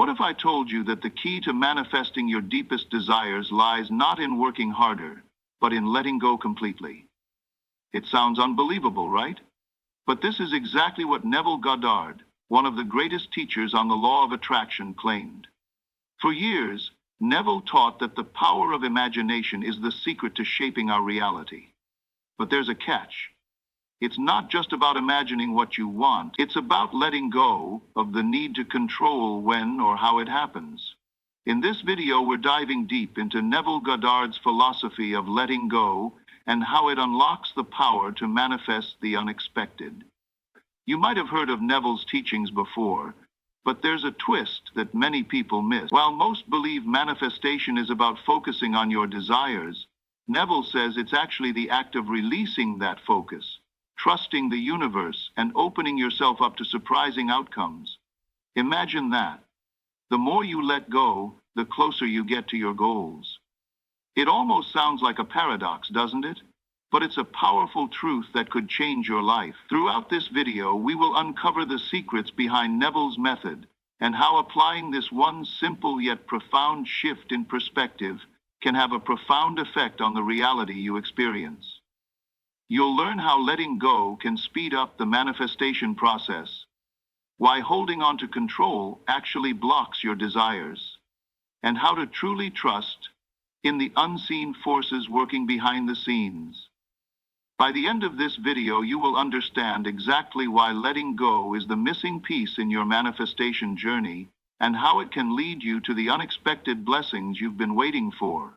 What if I told you that the key to manifesting your deepest desires lies not in working harder, but in letting go completely? It sounds unbelievable, right? But this is exactly what Neville Goddard, one of the greatest teachers on the law of attraction, claimed. For years, Neville taught that the power of imagination is the secret to shaping our reality. But there's a catch. It's not just about imagining what you want. It's about letting go of the need to control when or how it happens. In this video, we're diving deep into Neville Goddard's philosophy of letting go and how it unlocks the power to manifest the unexpected. You might have heard of Neville's teachings before, but there's a twist that many people miss. While most believe manifestation is about focusing on your desires, Neville says it's actually the act of releasing that focus, trusting the universe, and opening yourself up to surprising outcomes. Imagine that. The more you let go, the closer you get to your goals. It almost sounds like a paradox, doesn't it? But it's a powerful truth that could change your life. Throughout this video, we will uncover the secrets behind Neville's method and how applying this one simple yet profound shift in perspective can have a profound effect on the reality you experience. You'll learn how letting go can speed up the manifestation process, why holding on to control actually blocks your desires, and how to truly trust in the unseen forces working behind the scenes. By the end of this video, you will understand exactly why letting go is the missing piece in your manifestation journey and how it can lead you to the unexpected blessings you've been waiting for.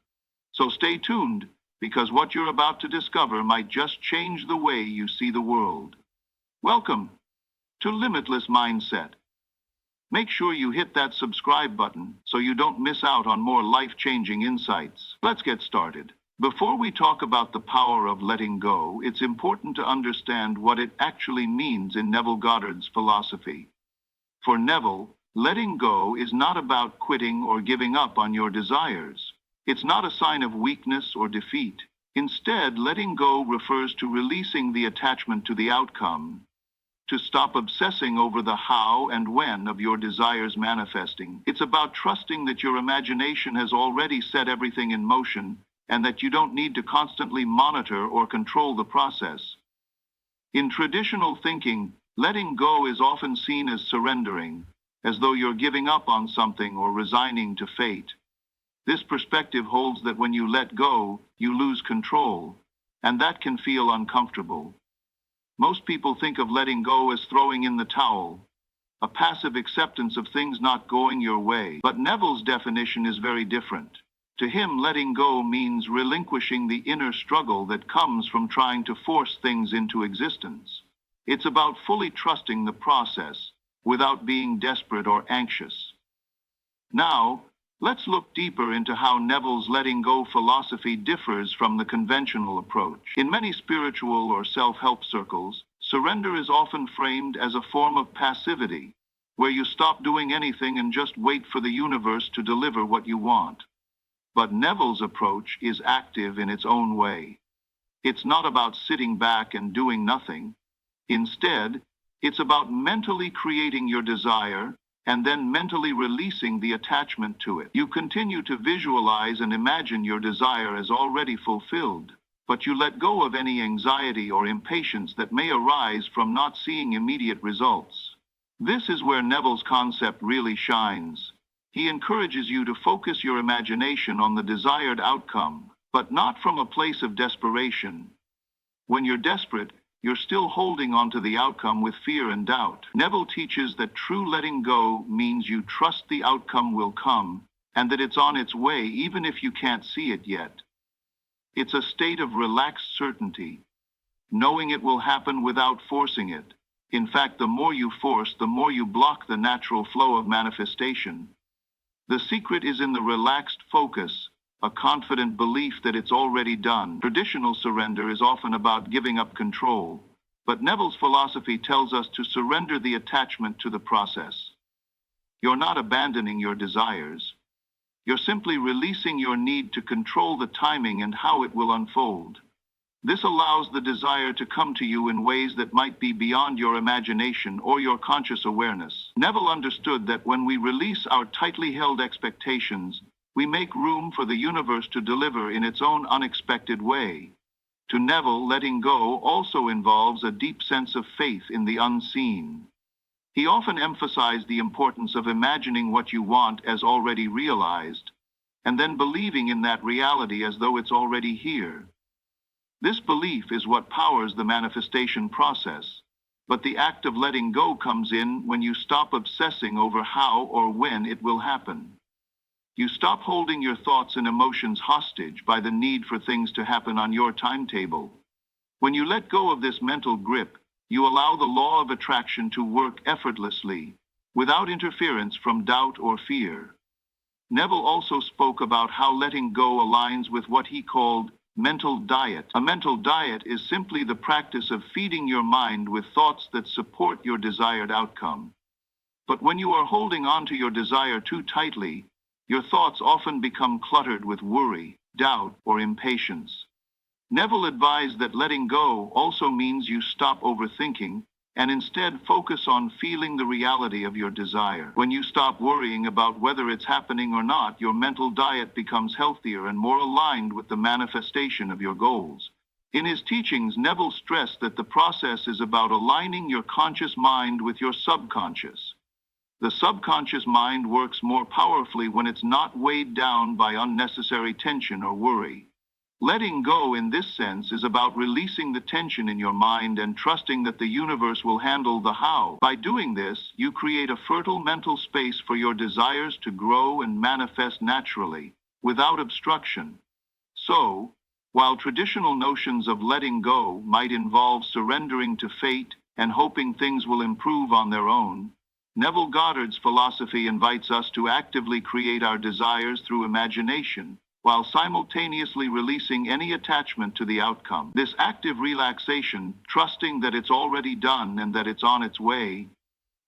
So stay tuned, because what you're about to discover might just change the way you see the world. Welcome to Limitless Mindset. Make sure you hit that subscribe button so you don't miss out on more life-changing insights. Let's get started. Before we talk about the power of letting go, it's important to understand what it actually means in Neville Goddard's philosophy. For Neville, letting go is not about quitting or giving up on your desires. It's not a sign of weakness or defeat. Instead, letting go refers to releasing the attachment to the outcome, to stop obsessing over the how and when of your desires manifesting. It's about trusting that your imagination has already set everything in motion and that you don't need to constantly monitor or control the process. In traditional thinking, letting go is often seen as surrendering, as though you're giving up on something or resigning to fate. This perspective holds that when you let go, you lose control, and that can feel uncomfortable. Most people think of letting go as throwing in the towel, a passive acceptance of things not going your way. But Neville's definition is very different. To him, letting go means relinquishing the inner struggle that comes from trying to force things into existence. It's about fully trusting the process without being desperate or anxious. Now, let's look deeper into how Neville's letting go philosophy differs from the conventional approach. In many spiritual or self-help circles, surrender is often framed as a form of passivity, where you stop doing anything and just wait for the universe to deliver what you want. But Neville's approach is active in its own way. It's not about sitting back and doing nothing. Instead, it's about mentally creating your desire and then mentally releasing the attachment to it. You continue to visualize and imagine your desire as already fulfilled, but you let go of any anxiety or impatience that may arise from not seeing immediate results. This is where Neville's concept really shines. He encourages you to focus your imagination on the desired outcome, but not from a place of desperation. When you're desperate, you're still holding on to the outcome with fear and doubt. Neville teaches that true letting go means you trust the outcome will come, and that it's on its way even if you can't see it yet. It's a state of relaxed certainty, knowing it will happen without forcing it. In fact, the more you force, the more you block the natural flow of manifestation. The secret is in the relaxed focus, a confident belief that it's already done. Traditional surrender is often about giving up control, but Neville's philosophy tells us to surrender the attachment to the process. You're not abandoning your desires. You're simply releasing your need to control the timing and how it will unfold. This allows the desire to come to you in ways that might be beyond your imagination or your conscious awareness. Neville understood that when we release our tightly held expectations, we make room for the universe to deliver in its own unexpected way. To Neville, letting go also involves a deep sense of faith in the unseen. He often emphasized the importance of imagining what you want as already realized, and then believing in that reality as though it's already here. This belief is what powers the manifestation process, but the act of letting go comes in when you stop obsessing over how or when it will happen. You stop holding your thoughts and emotions hostage by the need for things to happen on your timetable. When you let go of this mental grip, you allow the law of attraction to work effortlessly, without interference from doubt or fear. Neville also spoke about how letting go aligns with what he called mental diet. A mental diet is simply the practice of feeding your mind with thoughts that support your desired outcome. But when you are holding on to your desire too tightly, your thoughts often become cluttered with worry, doubt, or impatience. Neville advised that letting go also means you stop overthinking and instead focus on feeling the reality of your desire. When you stop worrying about whether it's happening or not, your mental diet becomes healthier and more aligned with the manifestation of your goals. In his teachings, Neville stressed that the process is about aligning your conscious mind with your subconscious. The subconscious mind works more powerfully when it's not weighed down by unnecessary tension or worry. Letting go in this sense is about releasing the tension in your mind and trusting that the universe will handle the how. By doing this, you create a fertile mental space for your desires to grow and manifest naturally, without obstruction. So, while traditional notions of letting go might involve surrendering to fate and hoping things will improve on their own, Neville Goddard's philosophy invites us to actively create our desires through imagination, while simultaneously releasing any attachment to the outcome. This active relaxation, trusting that it's already done and that it's on its way,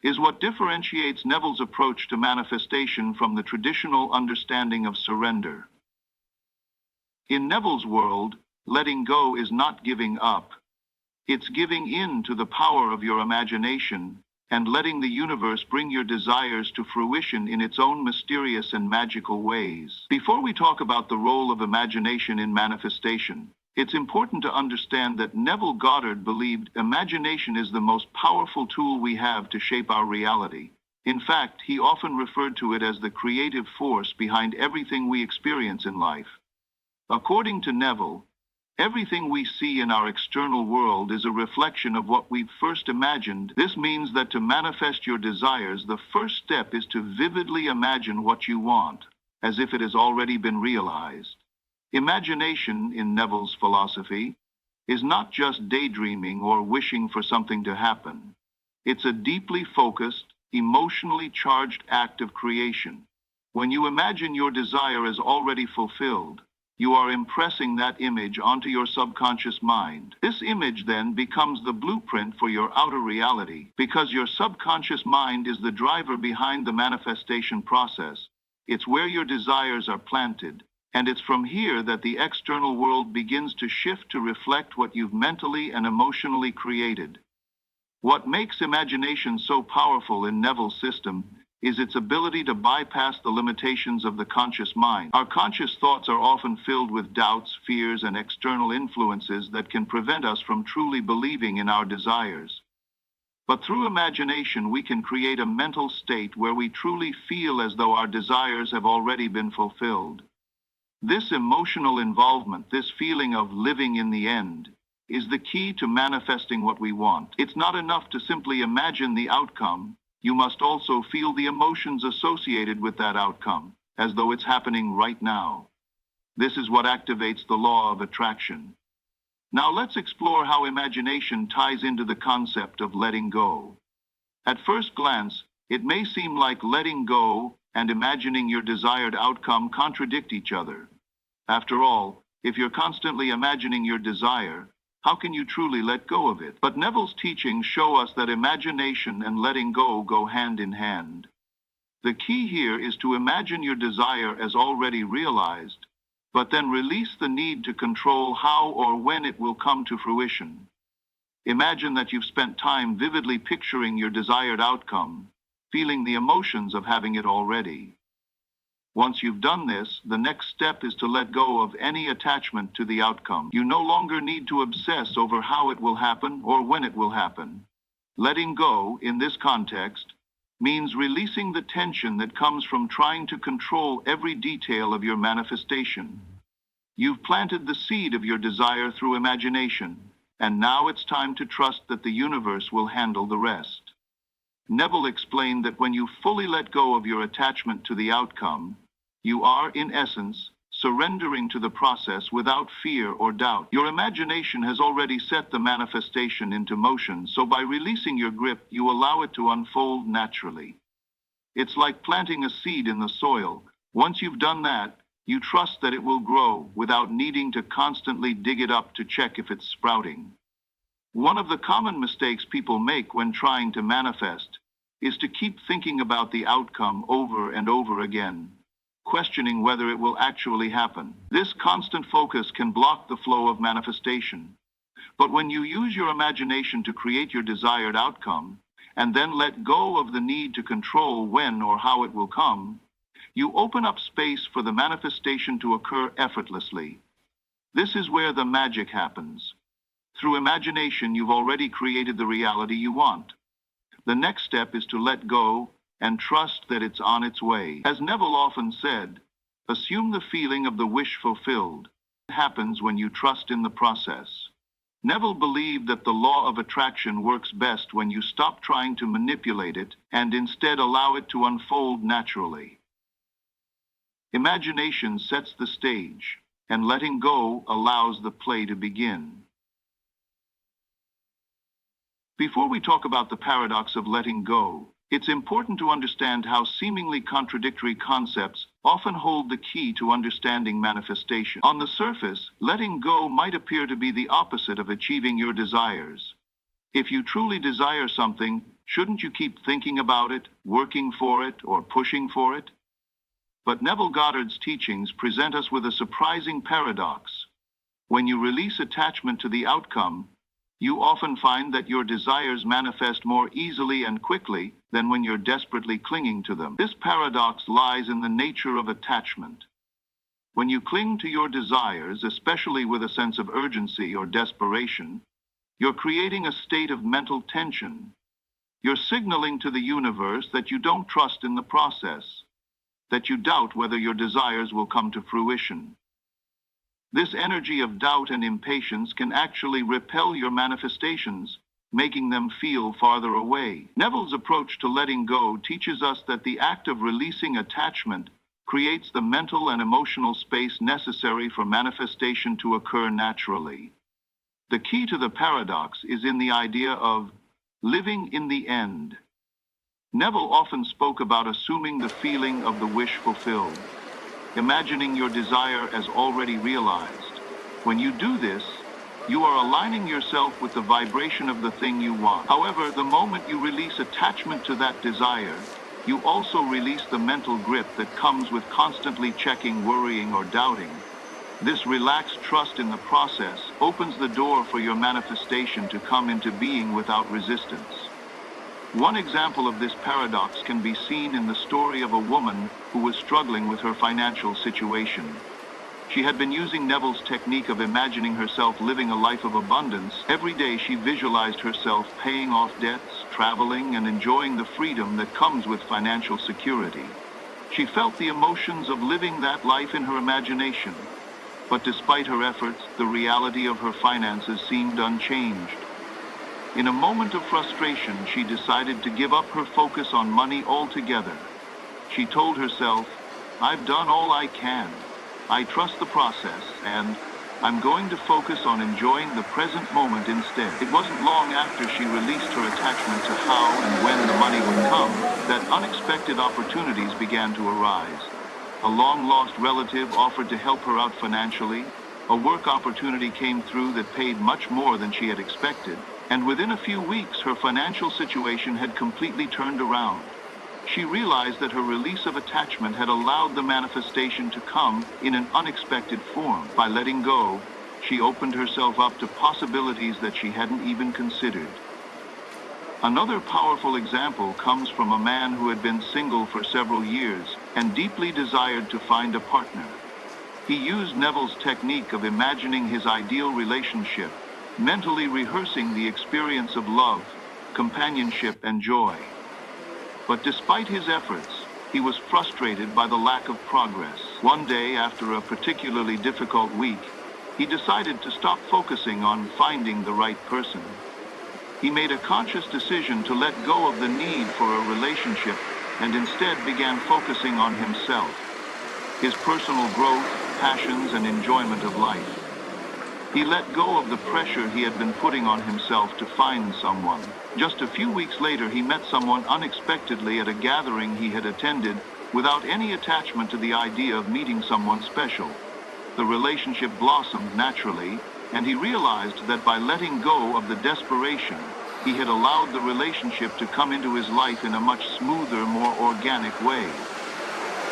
is what differentiates Neville's approach to manifestation from the traditional understanding of surrender. In Neville's world, letting go is not giving up. It's giving in to the power of your imagination and letting the universe bring your desires to fruition in its own mysterious and magical ways. Before we talk about the role of imagination in manifestation, it's important to understand that Neville Goddard believed imagination is the most powerful tool we have to shape our reality. In fact, he often referred to it as the creative force behind everything we experience in life. According to Neville, everything we see in our external world is a reflection of what we've first imagined. This means that to manifest your desires, the first step is to vividly imagine what you want, as if it has already been realized. Imagination, in Neville's philosophy, is not just daydreaming or wishing for something to happen. It's a deeply focused, emotionally charged act of creation. When you imagine your desire as already fulfilled, you are impressing that image onto your subconscious mind. This image then becomes the blueprint for your outer reality. Because your subconscious mind is the driver behind the manifestation process, it's where your desires are planted, and it's from here that the external world begins to shift to reflect what you've mentally and emotionally created. What makes imagination so powerful in Neville's system is its ability to bypass the limitations of the conscious mind. Our conscious thoughts are often filled with doubts, fears, and external influences that can prevent us from truly believing in our desires. But through imagination, we can create a mental state where we truly feel as though our desires have already been fulfilled. This emotional involvement, this feeling of living in the end, is the key to manifesting what we want. It's not enough to simply imagine the outcome. You must also feel the emotions associated with that outcome, as though it's happening right now. This is what activates the law of attraction. Now let's explore how imagination ties into the concept of letting go. At first glance, it may seem like letting go and imagining your desired outcome contradict each other. After all, if you're constantly imagining your desire, how can you truly let go of it? But Neville's teachings show us that imagination and letting go hand in hand. The key here is to imagine your desire as already realized, but then release the need to control how or when it will come to fruition. Imagine that you've spent time vividly picturing your desired outcome, feeling the emotions of having it already. Once you've done this, the next step is to let go of any attachment to the outcome. You no longer need to obsess over how it will happen or when it will happen. Letting go, in this context, means releasing the tension that comes from trying to control every detail of your manifestation. You've planted the seed of your desire through imagination, and now it's time to trust that the universe will handle the rest. Neville explained that when you fully let go of your attachment to the outcome, you are, in essence, surrendering to the process without fear or doubt. Your imagination has already set the manifestation into motion, so by releasing your grip, you allow it to unfold naturally. It's like planting a seed in the soil. Once you've done that, you trust that it will grow without needing to constantly dig it up to check if it's sprouting. One of the common mistakes people make when trying to manifest is to keep thinking about the outcome over and over again, questioning whether it will actually happen. This constant focus can block the flow of manifestation. But when you use your imagination to create your desired outcome, and then let go of the need to control when or how it will come, you open up space for the manifestation to occur effortlessly. This is where the magic happens. Through imagination, you've already created the reality you want. The next step is to let go and trust that it's on its way. As Neville often said, assume the feeling of the wish fulfilled. It happens when you trust in the process. Neville believed that the law of attraction works best when you stop trying to manipulate it and instead allow it to unfold naturally. Imagination sets the stage, and letting go allows the play to begin. Before we talk about the paradox of letting go, it's important to understand how seemingly contradictory concepts often hold the key to understanding manifestation. On the surface, letting go might appear to be the opposite of achieving your desires. If you truly desire something, shouldn't you keep thinking about it, working for it, or pushing for it? But Neville Goddard's teachings present us with a surprising paradox. When you release attachment to the outcome, you often find that your desires manifest more easily and quickly than when you're desperately clinging to them. This paradox lies in the nature of attachment. When you cling to your desires, especially with a sense of urgency or desperation, you're creating a state of mental tension. You're signaling to the universe that you don't trust in the process, that you doubt whether your desires will come to fruition. This energy of doubt and impatience can actually repel your manifestations, making them feel farther away. Neville's approach to letting go teaches us that the act of releasing attachment creates the mental and emotional space necessary for manifestation to occur naturally. The key to the paradox is in the idea of living in the end. Neville often spoke about assuming the feeling of the wish fulfilled, imagining your desire as already realized. When you do this, you are aligning yourself with the vibration of the thing you want. However, the moment you release attachment to that desire, you also release the mental grip that comes with constantly checking, worrying, or doubting. This relaxed trust in the process opens the door for your manifestation to come into being without resistance. One example of this paradox can be seen in the story of a woman who was struggling with her financial situation. She had been using Neville's technique of imagining herself living a life of abundance. Every day she visualized herself paying off debts, traveling, and enjoying the freedom that comes with financial security. She felt the emotions of living that life in her imagination. But despite her efforts, the reality of her finances seemed unchanged. In a moment of frustration, she decided to give up her focus on money altogether. She told herself, "I've done all I can. I trust the process, and I'm going to focus on enjoying the present moment instead." It wasn't long after she released her attachment to how and when the money would come that unexpected opportunities began to arise. A long-lost relative offered to help her out financially. A work opportunity came through that paid much more than she had expected. And within a few weeks, her financial situation had completely turned around. She realized that her release of attachment had allowed the manifestation to come in an unexpected form. By letting go, she opened herself up to possibilities that she hadn't even considered. Another powerful example comes from a man who had been single for several years and deeply desired to find a partner. He used Neville's technique of imagining his ideal relationship, mentally rehearsing the experience of love, companionship, and joy. But despite his efforts, he was frustrated by the lack of progress. One day, after a particularly difficult week, he decided to stop focusing on finding the right person. He made a conscious decision to let go of the need for a relationship and instead began focusing on himself, his personal growth, passions, and enjoyment of life. He let go of the pressure he had been putting on himself to find someone. Just a few weeks later, he met someone unexpectedly at a gathering he had attended without any attachment to the idea of meeting someone special. The relationship blossomed naturally, and he realized that by letting go of the desperation, he had allowed the relationship to come into his life in a much smoother, more organic way.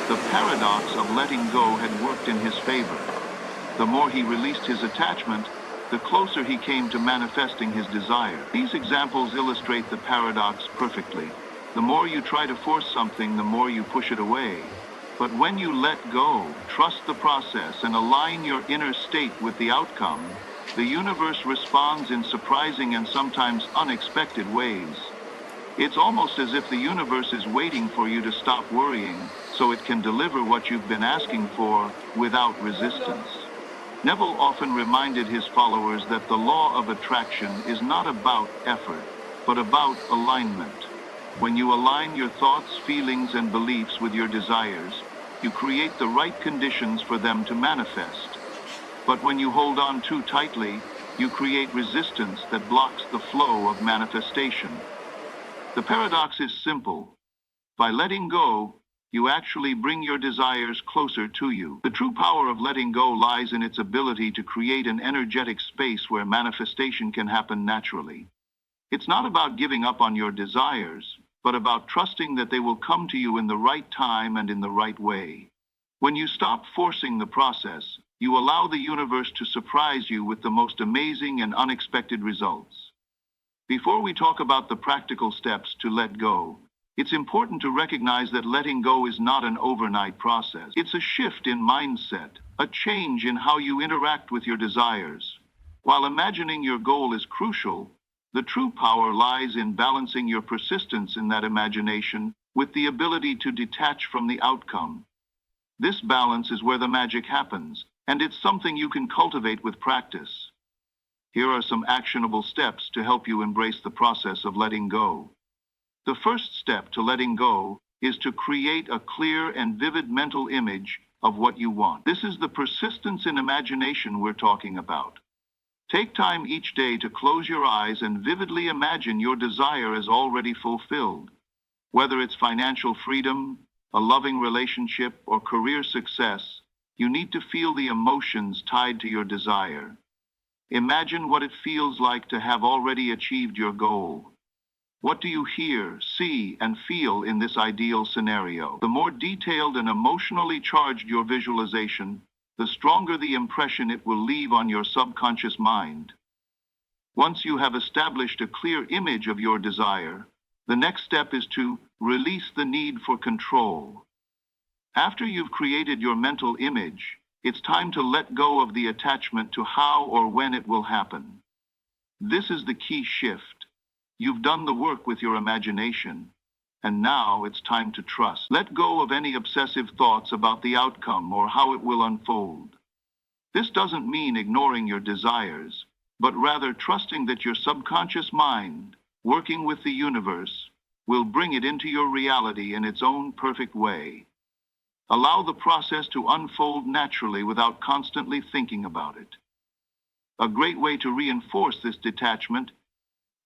The paradox of letting go had worked in his favor. The more he released his attachment, the closer he came to manifesting his desire. These examples illustrate the paradox perfectly. The more you try to force something, the more you push it away. But when you let go, trust the process, and align your inner state with the outcome, the universe responds in surprising and sometimes unexpected ways. It's almost as if the universe is waiting for you to stop worrying, so it can deliver what you've been asking for without resistance. Neville often reminded his followers that the law of attraction is not about effort, but about alignment. When you align your thoughts, feelings, and beliefs with your desires, you create the right conditions for them to manifest. But when you hold on too tightly, you create resistance that blocks the flow of manifestation. The paradox is simple. By letting go, you actually bring your desires closer to you. The true power of letting go lies in its ability to create an energetic space where manifestation can happen naturally. It's not about giving up on your desires, but about trusting that they will come to you in the right time and in the right way. When you stop forcing the process, you allow the universe to surprise you with the most amazing and unexpected results. Before we talk about the practical steps to let go, it's important to recognize that letting go is not an overnight process. It's a shift in mindset, a change in how you interact with your desires. While imagining your goal is crucial, the true power lies in balancing your persistence in that imagination with the ability to detach from the outcome. This balance is where the magic happens, and it's something you can cultivate with practice. Here are some actionable steps to help you embrace the process of letting go. The first step to letting go is to create a clear and vivid mental image of what you want. This is the persistence in imagination we're talking about. Take time each day to close your eyes and vividly imagine your desire as already fulfilled. Whether it's financial freedom, a loving relationship, or career success, you need to feel the emotions tied to your desire. Imagine what it feels like to have already achieved your goal. What do you hear, see, and feel in this ideal scenario? The more detailed and emotionally charged your visualization, the stronger the impression it will leave on your subconscious mind. Once you have established a clear image of your desire, the next step is to release the need for control. After you've created your mental image, it's time to let go of the attachment to how or when it will happen. This is the key shift. You've done the work with your imagination, and now it's time to trust. Let go of any obsessive thoughts about the outcome or how it will unfold. This doesn't mean ignoring your desires, but rather trusting that your subconscious mind, working with the universe, will bring it into your reality in its own perfect way. Allow the process to unfold naturally without constantly thinking about it. A great way to reinforce this detachment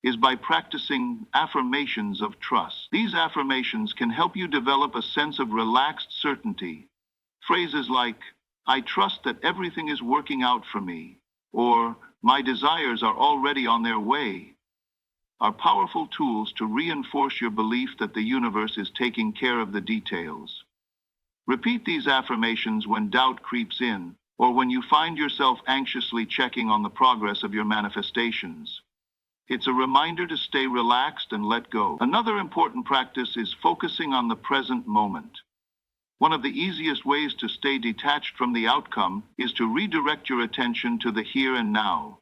is by practicing affirmations of trust. These affirmations can help you develop a sense of relaxed certainty. Phrases like, "I trust that everything is working out for me," or "My desires are already on their way," are powerful tools to reinforce your belief that the universe is taking care of the details. Repeat these affirmations when doubt creeps in, or when you find yourself anxiously checking on the progress of your manifestations. It's a reminder to stay relaxed and let go. Another important practice is focusing on the present moment. One of the easiest ways to stay detached from the outcome is to redirect your attention to the here and now.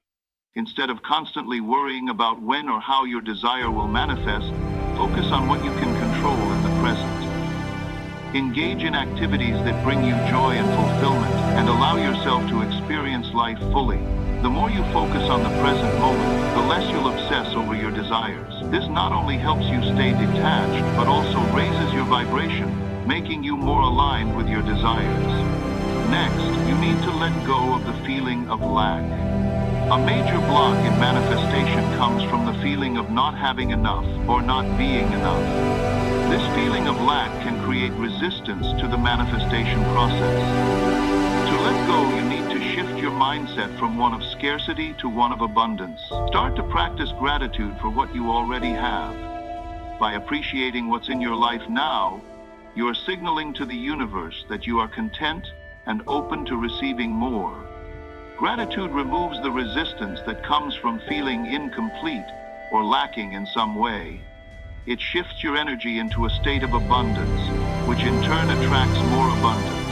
Instead of constantly worrying about when or how your desire will manifest, focus on what you can control in the present. Engage in activities that bring you joy and fulfillment, and allow yourself to experience life fully. The more you focus on the present moment, the less you'll obsess over your desires. This not only helps you stay detached, but also raises your vibration, making you more aligned with your desires. Next, you need to let go of the feeling of lack. A major block in manifestation comes from the feeling of not having enough or not being enough. This feeling of lack can create resistance to the manifestation process. To let go, you need to shift your mindset from one of scarcity to one of abundance. Start to practice gratitude for what you already have. By appreciating what's in your life now, you are signaling to the universe that you are content and open to receiving more. Gratitude removes the resistance that comes from feeling incomplete or lacking in some way. It shifts your energy into a state of abundance, which in turn attracts more abundance.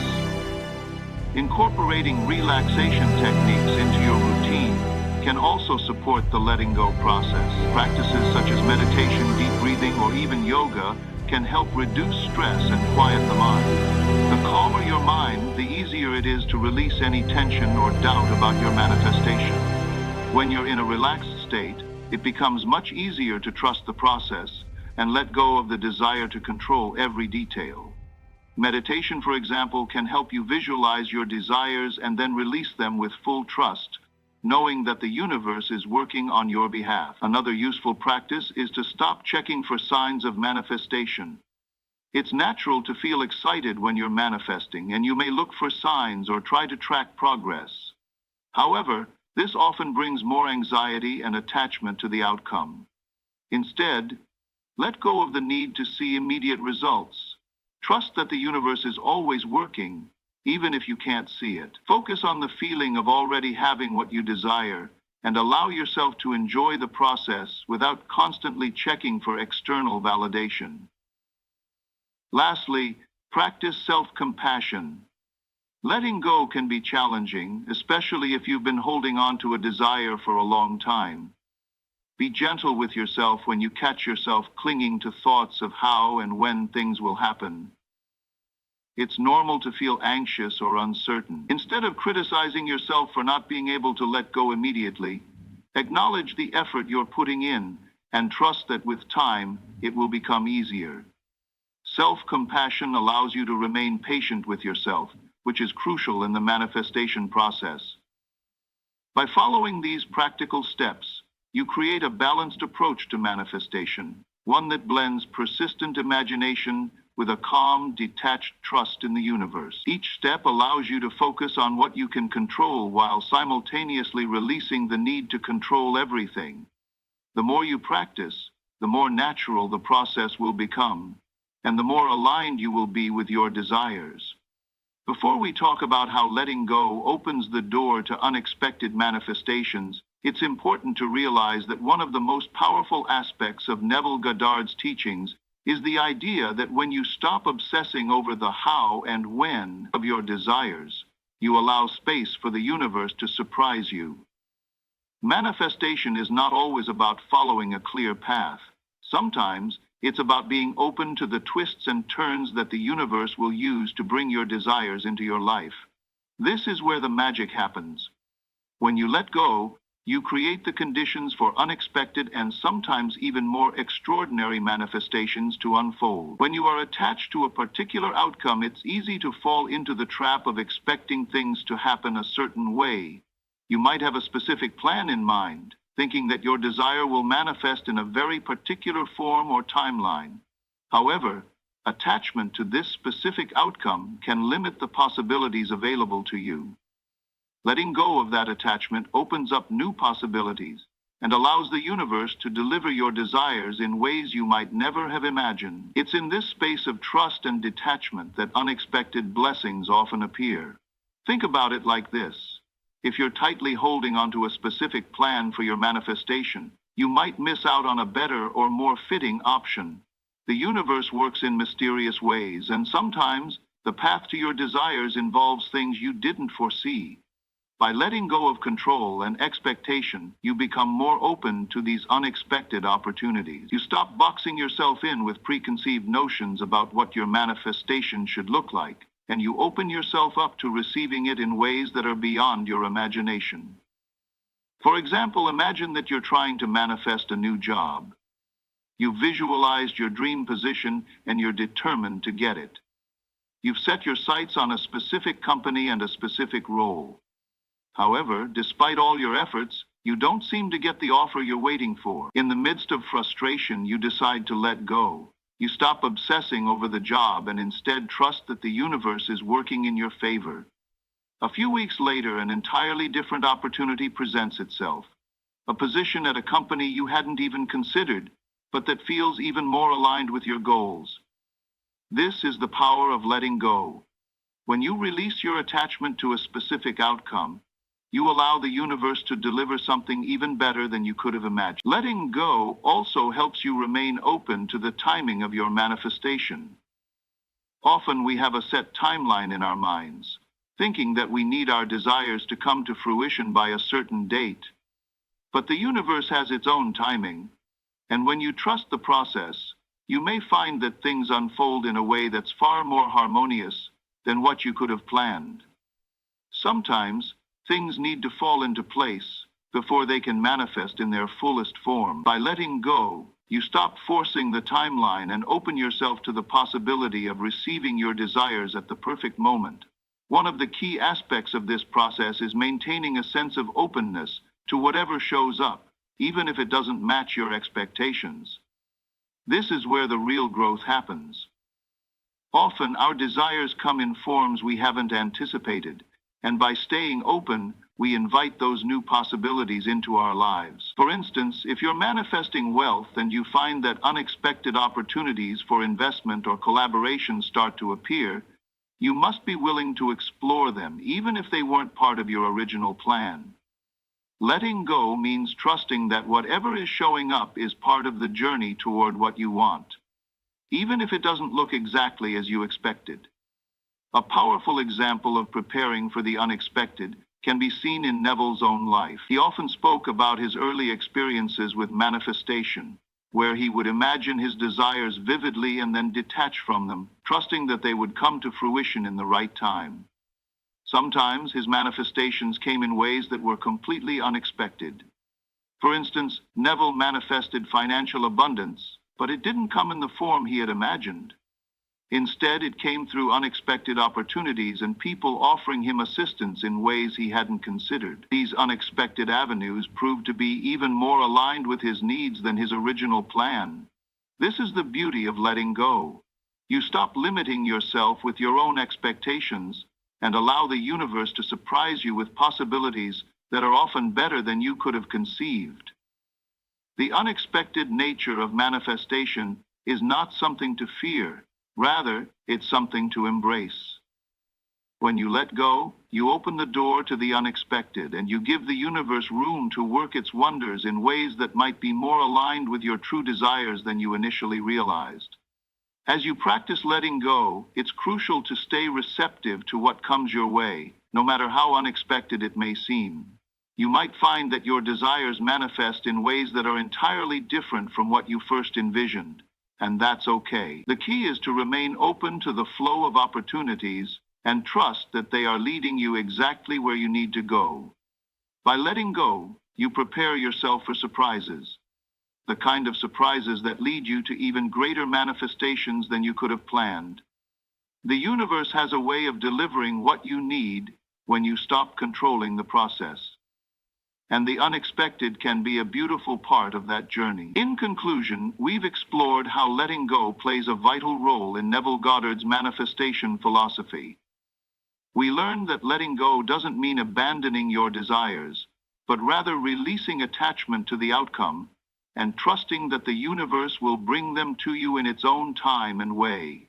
Incorporating relaxation techniques into your routine can also support the letting go process. Practices such as meditation, deep breathing, or even yoga can help reduce stress and quiet the mind. The calmer your mind, the easier it is to release any tension or doubt about your manifestation. When you're in a relaxed state, it becomes much easier to trust the process and let go of the desire to control every detail. Meditation, for example, can help you visualize your desires and then release them with full trust, knowing that the universe is working on your behalf. Another useful practice is to stop checking for signs of manifestation. It's natural to feel excited when you're manifesting, and you may look for signs or try to track progress. However, this often brings more anxiety and attachment to the outcome. Instead, let go of the need to see immediate results. Trust that the universe is always working, even if you can't see it. Focus on the feeling of already having what you desire, and allow yourself to enjoy the process without constantly checking for external validation. Lastly, practice self-compassion. Letting go can be challenging, especially if you've been holding on to a desire for a long time. Be gentle with yourself when you catch yourself clinging to thoughts of how and when things will happen. It's normal to feel anxious or uncertain. Instead of criticizing yourself for not being able to let go immediately, acknowledge the effort you're putting in and trust that with time, it will become easier. Self-compassion allows you to remain patient with yourself, which is crucial in the manifestation process. By following these practical steps, you create a balanced approach to manifestation, one that blends persistent imagination with a calm, detached trust in the universe. Each step allows you to focus on what you can control while simultaneously releasing the need to control everything. The more you practice, the more natural the process will become, and the more aligned you will be with your desires. Before we talk about how letting go opens the door to unexpected manifestations, it's important to realize that one of the most powerful aspects of Neville Goddard's teachings is the idea that when you stop obsessing over the how and when of your desires, you allow space for the universe to surprise you. Manifestation is not always about following a clear path. Sometimes it's about being open to the twists and turns that the universe will use to bring your desires into your life. This is where the magic happens. When you let go, you create the conditions for unexpected and sometimes even more extraordinary manifestations to unfold. When you are attached to a particular outcome, it's easy to fall into the trap of expecting things to happen a certain way. You might have a specific plan in mind, thinking that your desire will manifest in a very particular form or timeline. However, attachment to this specific outcome can limit the possibilities available to you. Letting go of that attachment opens up new possibilities and allows the universe to deliver your desires in ways you might never have imagined. It's in this space of trust and detachment that unexpected blessings often appear. Think about it like this. If you're tightly holding onto a specific plan for your manifestation, you might miss out on a better or more fitting option. The universe works in mysterious ways, and sometimes the path to your desires involves things you didn't foresee. By letting go of control and expectation, you become more open to these unexpected opportunities. You stop boxing yourself in with preconceived notions about what your manifestation should look like, and you open yourself up to receiving it in ways that are beyond your imagination. For example, imagine that you're trying to manifest a new job. You've visualized your dream position and you're determined to get it. You've set your sights on a specific company and a specific role. However, despite all your efforts, you don't seem to get the offer you're waiting for. In the midst of frustration, you decide to let go. You stop obsessing over the job and instead trust that the universe is working in your favor. A few weeks later, an entirely different opportunity presents itself. A position at a company you hadn't even considered, but that feels even more aligned with your goals. This is the power of letting go. When you release your attachment to a specific outcome, you allow the universe to deliver something even better than you could have imagined. Letting go also helps you remain open to the timing of your manifestation. Often we have a set timeline in our minds, thinking that we need our desires to come to fruition by a certain date. But the universe has its own timing, and when you trust the process, you may find that things unfold in a way that's far more harmonious than what you could have planned. Sometimes, things need to fall into place before they can manifest in their fullest form. By letting go, you stop forcing the timeline and open yourself to the possibility of receiving your desires at the perfect moment. One of the key aspects of this process is maintaining a sense of openness to whatever shows up, even if it doesn't match your expectations. This is where the real growth happens. Often, our desires come in forms we haven't anticipated, and by staying open, we invite those new possibilities into our lives. For instance, if you're manifesting wealth and you find that unexpected opportunities for investment or collaboration start to appear, you must be willing to explore them, even if they weren't part of your original plan. Letting go means trusting that whatever is showing up is part of the journey toward what you want, even if it doesn't look exactly as you expected. A powerful example of preparing for the unexpected can be seen in Neville's own life. He often spoke about his early experiences with manifestation, where he would imagine his desires vividly and then detach from them, trusting that they would come to fruition in the right time. Sometimes his manifestations came in ways that were completely unexpected. For instance, Neville manifested financial abundance, but it didn't come in the form he had imagined. Instead, it came through unexpected opportunities and people offering him assistance in ways he hadn't considered. These unexpected avenues proved to be even more aligned with his needs than his original plan. This is the beauty of letting go. You stop limiting yourself with your own expectations and allow the universe to surprise you with possibilities that are often better than you could have conceived. The unexpected nature of manifestation is not something to fear. Rather, it's something to embrace. When you let go, you open the door to the unexpected and you give the universe room to work its wonders in ways that might be more aligned with your true desires than you initially realized. As you practice letting go, it's crucial to stay receptive to what comes your way, no matter how unexpected it may seem. You might find that your desires manifest in ways that are entirely different from what you first envisioned. And that's okay. The key is to remain open to the flow of opportunities and trust that they are leading you exactly where you need to go. By letting go, you prepare yourself for surprises. The kind of surprises that lead you to even greater manifestations than you could have planned. The universe has a way of delivering what you need when you stop controlling the process. And the unexpected can be a beautiful part of that journey. In conclusion, we've explored how letting go plays a vital role in Neville Goddard's manifestation philosophy. We learned that letting go doesn't mean abandoning your desires, but rather releasing attachment to the outcome and trusting that the universe will bring them to you in its own time and way.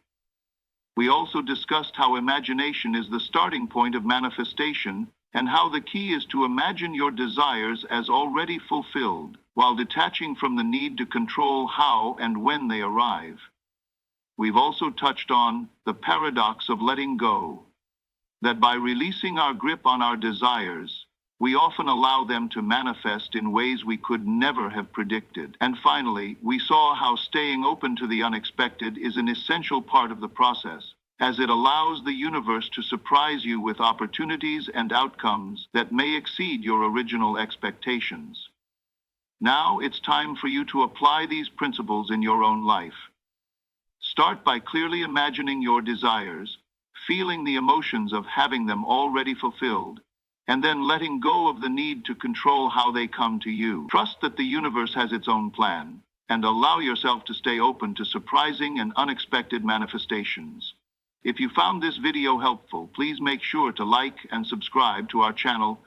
We also discussed how imagination is the starting point of manifestation and how the key is to imagine your desires as already fulfilled, while detaching from the need to control how and when they arrive. We've also touched on the paradox of letting go, that by releasing our grip on our desires, we often allow them to manifest in ways we could never have predicted. And finally, we saw how staying open to the unexpected is an essential part of the process, as it allows the universe to surprise you with opportunities and outcomes that may exceed your original expectations. Now it's time for you to apply these principles in your own life. Start by clearly imagining your desires, feeling the emotions of having them already fulfilled, and then letting go of the need to control how they come to you. Trust that the universe has its own plan, and allow yourself to stay open to surprising and unexpected manifestations. If you found this video helpful, please make sure to like and subscribe to our channel